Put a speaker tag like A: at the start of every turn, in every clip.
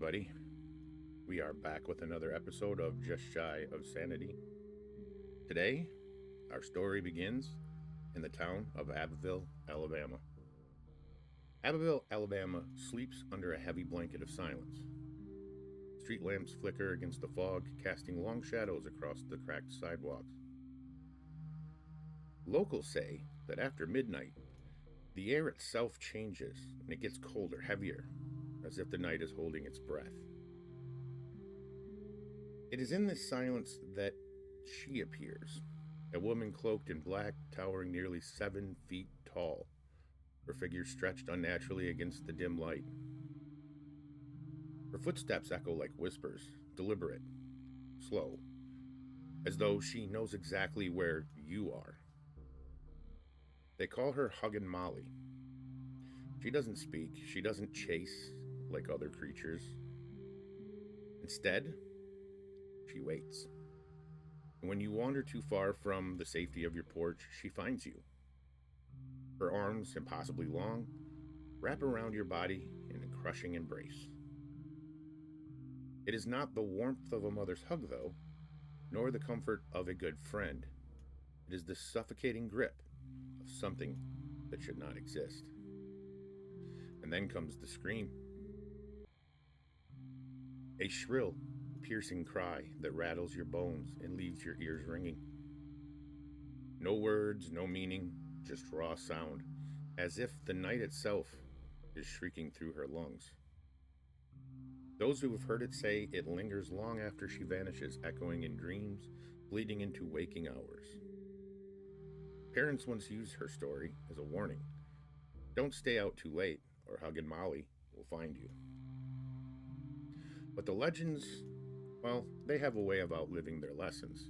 A: everybody. We are back with another episode of Just Shy of Sanity. Today, our story begins in the town of Abbeville, Alabama. Abbeville, Alabama sleeps under a heavy blanket of silence. Street lamps flicker against the fog, casting long shadows across the cracked sidewalks. Locals say that after midnight, the air itself changes and it gets colder, heavier, as if the night is holding its breath. It is in this silence that she appears, a woman cloaked in black, towering nearly 7 feet tall, her figure stretched unnaturally against the dim light. Her footsteps echo like whispers, deliberate, slow, as though she knows exactly where you are. They call her Huggin Molly. She doesn't speak, she doesn't chase like other creatures. Instead, she waits. And when you wander too far from the safety of your porch, she finds you. Her arms, impossibly long, wrap around your body in a crushing embrace. It is not the warmth of a mother's hug, though, nor the comfort of a good friend. It is the suffocating grip of something that should not exist. And then comes the scream. A shrill, piercing cry that rattles your bones and leaves your ears ringing. No words, no meaning, just raw sound, as if the night itself is shrieking through her lungs. Those who have heard it say it lingers long after she vanishes, echoing in dreams, bleeding into waking hours. Parents once used her story as a warning. Don't stay out too late, or Huggin Molly will find you. But the legends, well, they have a way of outliving their lessons.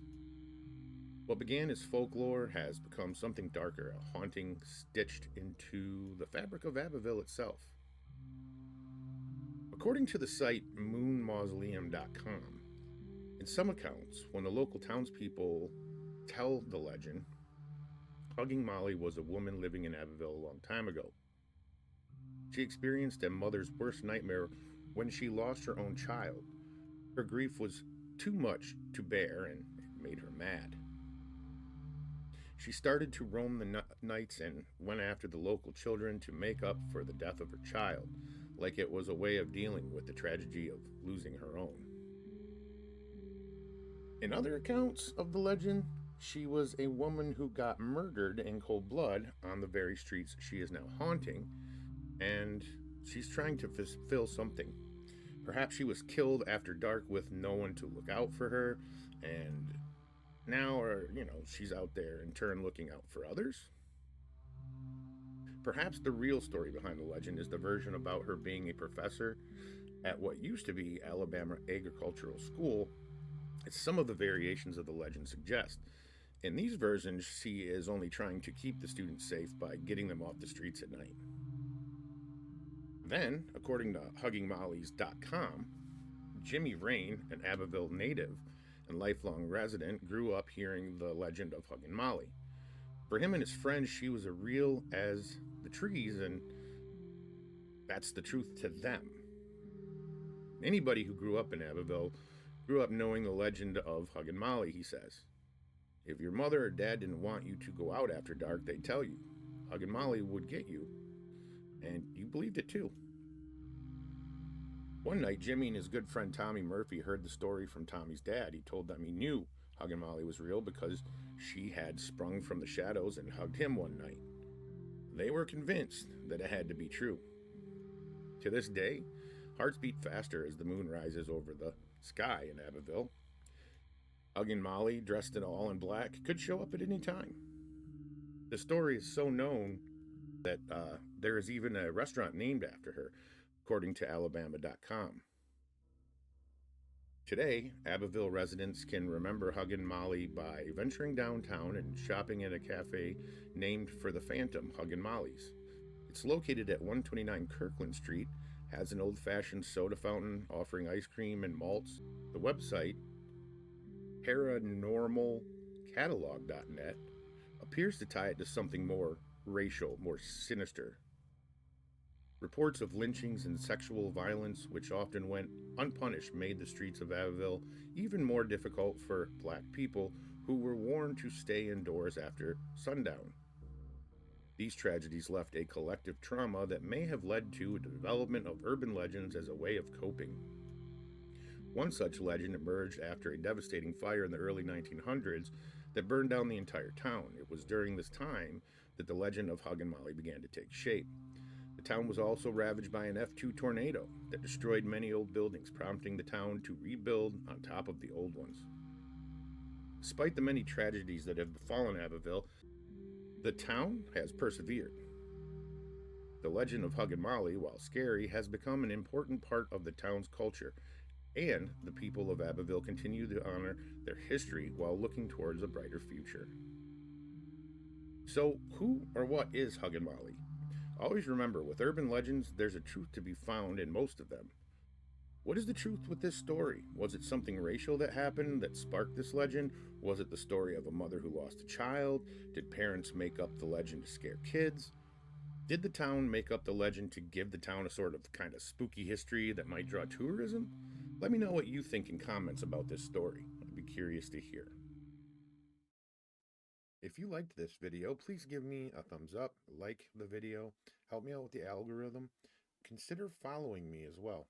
A: What began as folklore has become something darker, a haunting stitched into the fabric of Abbeville itself. According to the site moonmausoleum.com, in some accounts, when the local townspeople tell the legend, Hugging Molly was a woman living in Abbeville a long time ago. She experienced a mother's worst nightmare when she lost her own child. Her grief was too much to bear and it made her mad. She started to roam the nights and went after the local children to make up for the death of her child, like it was a way of dealing with the tragedy of losing her own. In other accounts of the legend, she was a woman who got murdered in cold blood on the very streets she is now haunting, and she's trying to fulfill something. Perhaps she was killed after dark with no one to look out for her, and now, she's out there in turn looking out for others. Perhaps the real story behind the legend is the version about her being a professor at what used to be Alabama Agricultural School, as some of the variations of the legend suggest. In these versions, she is only trying to keep the students safe by getting them off the streets at night. Then, according to HuggingMollies.com, Jimmy Rain, an Abbeville native and lifelong resident, grew up hearing the legend of Huggin Molly. For him and his friends, she was as real as the trees, and that's the truth to them. Anybody who grew up in Abbeville grew up knowing the legend of Huggin Molly, he says. If your mother or dad didn't want you to go out after dark, they'd tell you. Huggin Molly would get you. And you believed it too. One night, Jimmy and his good friend Tommy Murphy heard the story from Tommy's dad. He told them he knew Huggin Molly was real because she had sprung from the shadows and hugged him one night. They were convinced that it had to be true. To this day, hearts beat faster as the moon rises over the sky in Abbeville. Huggin Molly, dressed all in black, could show up at any time. The story is so known that there is even a restaurant named after her, according to Alabama.com. Today, Abbeville residents can remember Huggin Molly by venturing downtown and shopping at a cafe named for the phantom, Huggin Molly's. It's located at 129 Kirkland Street, has an old-fashioned soda fountain offering ice cream and malts. The website, paranormalcatalog.net, appears to tie it to something more racial, more sinister. Reports of lynchings and sexual violence, which often went unpunished, made the streets of Abbeville even more difficult for black people who were warned to stay indoors after sundown. These tragedies left a collective trauma that may have led to the development of urban legends as a way of coping. One such legend emerged after a devastating fire in the early 1900s that burned down the entire town. It was during this time that the legend of Huggin Molly began to take shape. The town was also ravaged by an F2 tornado that destroyed many old buildings, prompting the town to rebuild on top of the old ones. Despite the many tragedies that have befallen Abbeville, the town has persevered. The legend of Huggin Molly, while scary, has become an important part of the town's culture, and the people of Abbeville continue to honor their history while looking towards a brighter future. So, who or what is Huggin Molly? Always remember, with urban legends, there's a truth to be found in most of them. What is the truth with this story? Was it something racial that happened that sparked this legend? Was it the story of a mother who lost a child? Did parents make up the legend to scare kids? Did the town make up the legend to give the town a sort of kind of spooky history that might draw tourism? Let me know what you think in comments about this story. I'd be curious to hear. If you liked this video, please give me a thumbs up, like the video, help me out with the algorithm. Consider following me as well.